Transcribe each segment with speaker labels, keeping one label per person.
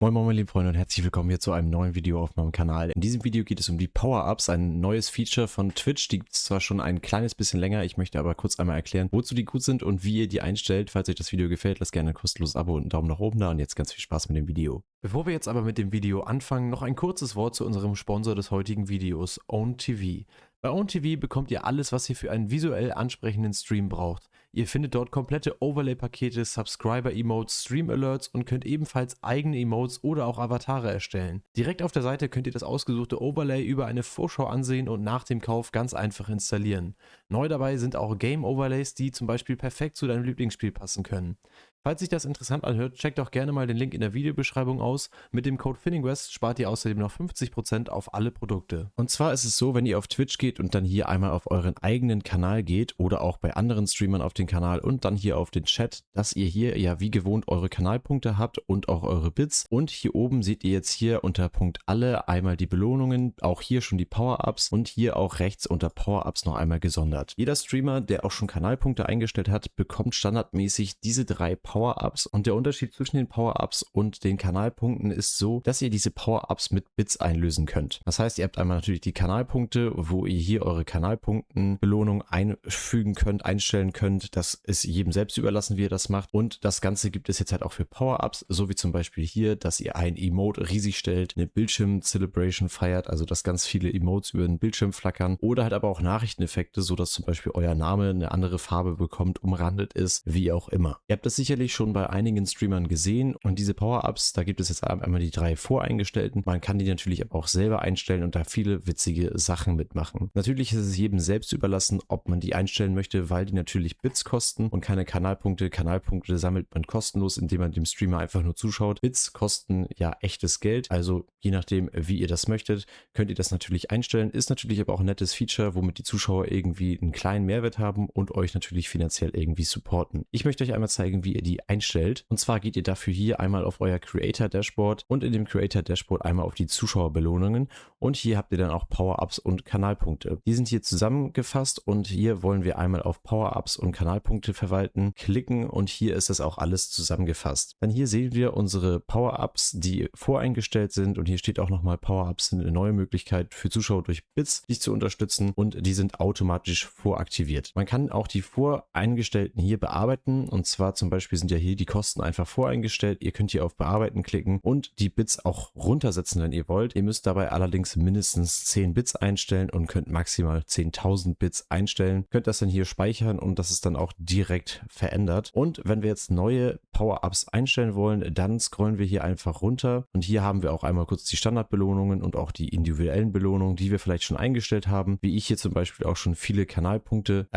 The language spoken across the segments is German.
Speaker 1: Moin Moin meine lieben Freunde und herzlich willkommen hier zu einem neuen Video auf meinem Kanal. In diesem Video geht es um die Power-Ups, ein neues Feature von Twitch. Die gibt es zwar schon ein kleines bisschen länger, ich möchte aber kurz einmal erklären, wozu die gut sind und wie ihr die einstellt. Falls euch das Video gefällt, lasst gerne ein kostenloses Abo und einen Daumen nach oben da und jetzt ganz viel Spaß mit dem Video. Bevor wir jetzt aber mit dem Video anfangen, noch ein kurzes Wort zu unserem Sponsor des heutigen Videos, OwnTV. Bei OwnTV bekommt ihr alles, was ihr für einen visuell ansprechenden Stream braucht. Ihr findet dort komplette Overlay-Pakete, Subscriber-Emotes, Stream-Alerts und könnt ebenfalls eigene Emotes oder auch Avatare erstellen. Direkt auf der Seite könnt ihr das ausgesuchte Overlay über eine Vorschau ansehen und nach dem Kauf ganz einfach installieren. Neu dabei sind auch Game-Overlays, die zum Beispiel perfekt zu deinem Lieblingsspiel passen können. Falls sich das interessant anhört, checkt doch gerne mal den Link in der Videobeschreibung aus. Mit dem Code FINNINGWEST spart ihr außerdem noch 50% auf alle Produkte. Und zwar ist es so, wenn ihr auf Twitch geht und dann hier einmal auf euren eigenen Kanal geht oder auch bei anderen Streamern auf den Kanal und dann hier auf den Chat, dass ihr hier ja wie gewohnt eure Kanalpunkte habt und auch eure Bits. Und hier oben seht ihr jetzt hier unter Punkt alle einmal die Belohnungen, auch hier schon die Power-Ups und hier auch rechts unter Power-Ups noch einmal gesondert. Jeder Streamer, der auch schon Kanalpunkte eingestellt hat, bekommt standardmäßig diese drei Power-Ups und der Unterschied zwischen den Power-Ups und den Kanalpunkten ist so, dass ihr diese Power-Ups mit Bits einlösen könnt. Das heißt, ihr habt einmal natürlich die Kanalpunkte, wo ihr hier eure Kanalpunkten-Belohnung einfügen könnt, einstellen könnt. Das ist jedem selbst überlassen, wie ihr das macht. Und das Ganze gibt es jetzt halt auch für Power-Ups, so wie zum Beispiel hier, dass ihr ein Emote riesig stellt, eine Bildschirm-Celebration feiert, also dass ganz viele Emotes über den Bildschirm flackern oder halt aber auch Nachrichteneffekte, so dass zum Beispiel euer Name eine andere Farbe bekommt, umrandet ist, wie auch immer. Ihr habt das sicherlich schon bei einigen Streamern gesehen und diese Power-Ups, da gibt es jetzt einmal die drei voreingestellten. Man kann die natürlich aber auch selber einstellen und da viele witzige Sachen mitmachen. Natürlich ist es jedem selbst überlassen, ob man die einstellen möchte, weil die natürlich Bits kosten und keine Kanalpunkte. Kanalpunkte sammelt man kostenlos, indem man dem Streamer einfach nur zuschaut. Bits kosten ja echtes Geld, also je nachdem, wie ihr das möchtet, könnt ihr das natürlich einstellen. Ist natürlich aber auch ein nettes Feature, womit die Zuschauer irgendwie einen kleinen Mehrwert haben und euch natürlich finanziell irgendwie supporten. Ich möchte euch einmal zeigen, wie ihr die einstellt. Und zwar geht ihr dafür hier einmal auf euer Creator Dashboard und in dem Creator Dashboard einmal auf die Zuschauerbelohnungen und hier habt ihr dann auch Power-Ups und Kanalpunkte. Die sind hier zusammengefasst und hier wollen wir einmal auf Power-Ups und Kanalpunkte verwalten, klicken und hier ist das auch alles zusammengefasst. Dann hier sehen wir unsere Power-Ups, die voreingestellt sind und hier steht auch nochmal Power-Ups sind eine neue Möglichkeit für Zuschauer durch Bits, dich zu unterstützen und die sind automatisch voraktiviert. Man kann auch die voreingestellten hier bearbeiten und zwar zum Beispiel sind ja hier die Kosten einfach voreingestellt. Ihr könnt hier auf Bearbeiten klicken und die Bits auch runtersetzen, wenn ihr wollt. Ihr müsst dabei allerdings mindestens 10 Bits einstellen und könnt maximal 10.000 Bits einstellen. Könnt das dann hier speichern und das ist dann auch direkt verändert. Und wenn wir jetzt neue Power-Ups einstellen wollen, dann scrollen wir hier einfach runter und hier haben wir auch einmal kurz die Standardbelohnungen und auch die individuellen Belohnungen, die wir vielleicht schon eingestellt haben, wie ich hier zum Beispiel auch schon viele Kanalpunkte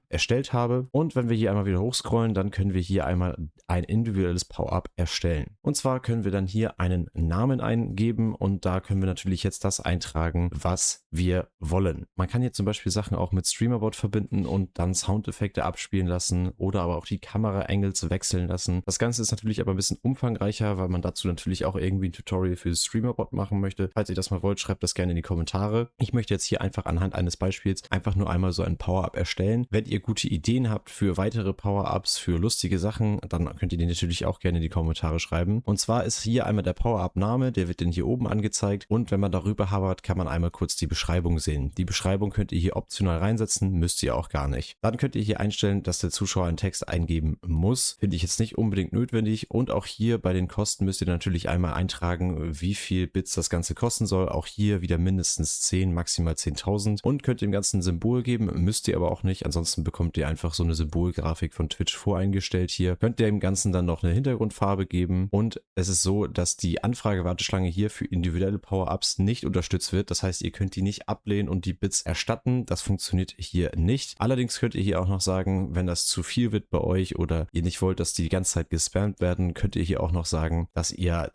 Speaker 1: erstellt habe. Und wenn wir hier einmal wieder hochscrollen, dann können wir hier einmal ein individuelles Power-Up erstellen. Und zwar können wir dann hier einen Namen eingeben und da können wir natürlich jetzt das eintragen, was wir wollen. Man kann hier zum Beispiel Sachen auch mit Streamerbot verbinden und dann Soundeffekte abspielen lassen oder aber auch die Kamera-Angles wechseln lassen. Das Ganze ist natürlich aber ein bisschen umfangreicher, weil man dazu natürlich auch irgendwie ein Tutorial für Streamerbot machen möchte. Falls ihr das mal wollt, schreibt das gerne in die Kommentare. Ich möchte jetzt hier einfach anhand eines Beispiels einfach nur einmal so ein Power-Up erstellen. Wenn ihr gute Ideen habt für weitere Power-Ups, für lustige Sachen, dann könnt ihr die natürlich auch gerne in die Kommentare schreiben. Und zwar ist hier einmal der Power-Up-Name, der wird dann hier oben angezeigt und wenn man darüber hovert, kann man einmal kurz die Beschreibung sehen. Die Beschreibung könnt ihr hier optional reinsetzen, müsst ihr auch gar nicht. Dann könnt ihr hier einstellen, dass der Zuschauer einen Text eingeben muss. Finde ich jetzt nicht unbedingt notwendig und auch hier bei den Kosten müsst ihr natürlich einmal eintragen, wie viel Bits das Ganze kosten soll. Auch hier wieder mindestens 10, maximal 10.000 und könnt dem Ganzen ein Symbol geben, müsst ihr aber auch nicht. Ansonsten bekommt ihr einfach so eine Symbolgrafik von Twitch voreingestellt hier. Könnt ihr dem Ganzen dann noch eine Hintergrundfarbe geben und es ist so, dass die Anfrage-Warteschlange hier für individuelle Power-Ups nicht unterstützt wird. Das heißt, ihr könnt die nicht ablehnen und die Bits erstatten. Das funktioniert hier nicht. Allerdings könnt ihr hier auch noch sagen, wenn das zu viel wird bei euch oder ihr nicht wollt, dass die ganze Zeit gespammt werden, könnt ihr hier auch noch sagen, dass ihr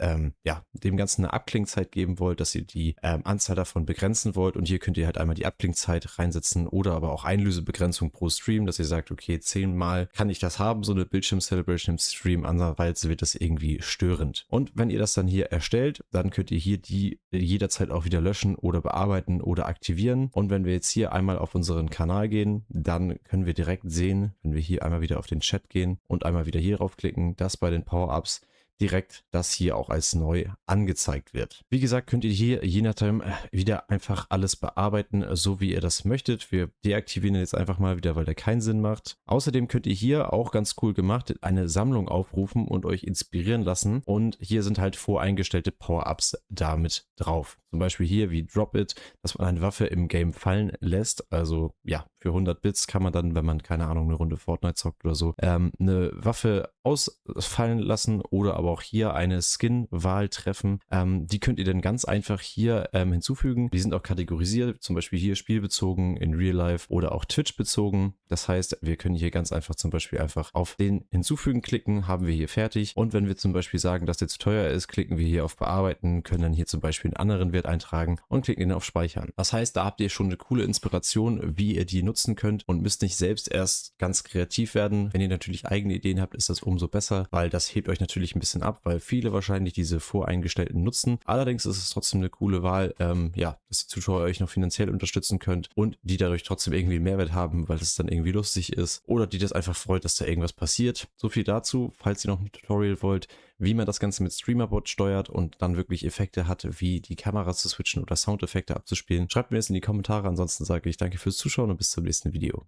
Speaker 1: dem Ganzen eine Abklingzeit geben wollt, dass ihr die Anzahl davon begrenzen wollt und hier könnt ihr halt einmal die Abklingzeit reinsetzen oder aber auch Einlösebegrenzung pro Stream, dass ihr sagt, okay, 10-mal kann ich das haben, so eine Bildschirm-Celebration im Stream, andererseits wird das irgendwie störend. Und wenn ihr das dann hier erstellt, dann könnt ihr hier die jederzeit auch wieder löschen oder bearbeiten oder aktivieren. Und wenn wir jetzt hier einmal auf unseren Kanal gehen, dann können wir direkt sehen, wenn wir hier einmal wieder auf den Chat gehen und einmal wieder hier draufklicken, dass bei den Power-Ups direkt das hier auch als neu angezeigt wird. Wie gesagt, könnt ihr hier je nachdem wieder einfach alles bearbeiten, so wie ihr das möchtet. Wir deaktivieren ihn jetzt einfach mal wieder, weil der keinen Sinn macht. Außerdem könnt ihr hier auch ganz cool gemacht eine Sammlung aufrufen und euch inspirieren lassen. Und hier sind halt voreingestellte Power-Ups damit drauf. Zum Beispiel hier wie Drop It, dass man eine Waffe im Game fallen lässt. Also ja, für 100 Bits kann man dann, wenn man keine Ahnung, eine Runde Fortnite zockt oder so, eine Waffe ausfallen lassen oder aber auch hier eine Skin-Wahl treffen. Die könnt ihr dann ganz einfach hier hinzufügen. Die sind auch kategorisiert, zum Beispiel hier spielbezogen, in Real Life oder auch Twitch bezogen. Das heißt, wir können hier ganz einfach zum Beispiel einfach auf den Hinzufügen klicken, haben wir hier fertig. Und wenn wir zum Beispiel sagen, dass der zu teuer ist, klicken wir hier auf Bearbeiten, können dann hier zum Beispiel einen anderen Wert eintragen und klicken ihn auf Speichern. Das heißt, da habt ihr schon eine coole Inspiration, wie ihr die nutzen könnt und müsst nicht selbst erst ganz kreativ werden. Wenn ihr natürlich eigene Ideen habt, ist das umso besser, weil das hebt euch natürlich ein bisschen ab, weil viele wahrscheinlich diese voreingestellten nutzen. Allerdings ist es trotzdem eine coole Wahl, ja, dass die Zuschauer euch noch finanziell unterstützen könnt und die dadurch trotzdem irgendwie einen Mehrwert haben, weil es dann irgendwie lustig ist oder die das einfach freut, dass da irgendwas passiert. So viel dazu, falls ihr noch ein Tutorial wollt, wie man das Ganze mit Streamerbot steuert und dann wirklich Effekte hat, wie die Kamera zu switchen oder Soundeffekte abzuspielen. Schreibt mir das in die Kommentare, ansonsten sage ich danke fürs Zuschauen und bis zum nächsten Video.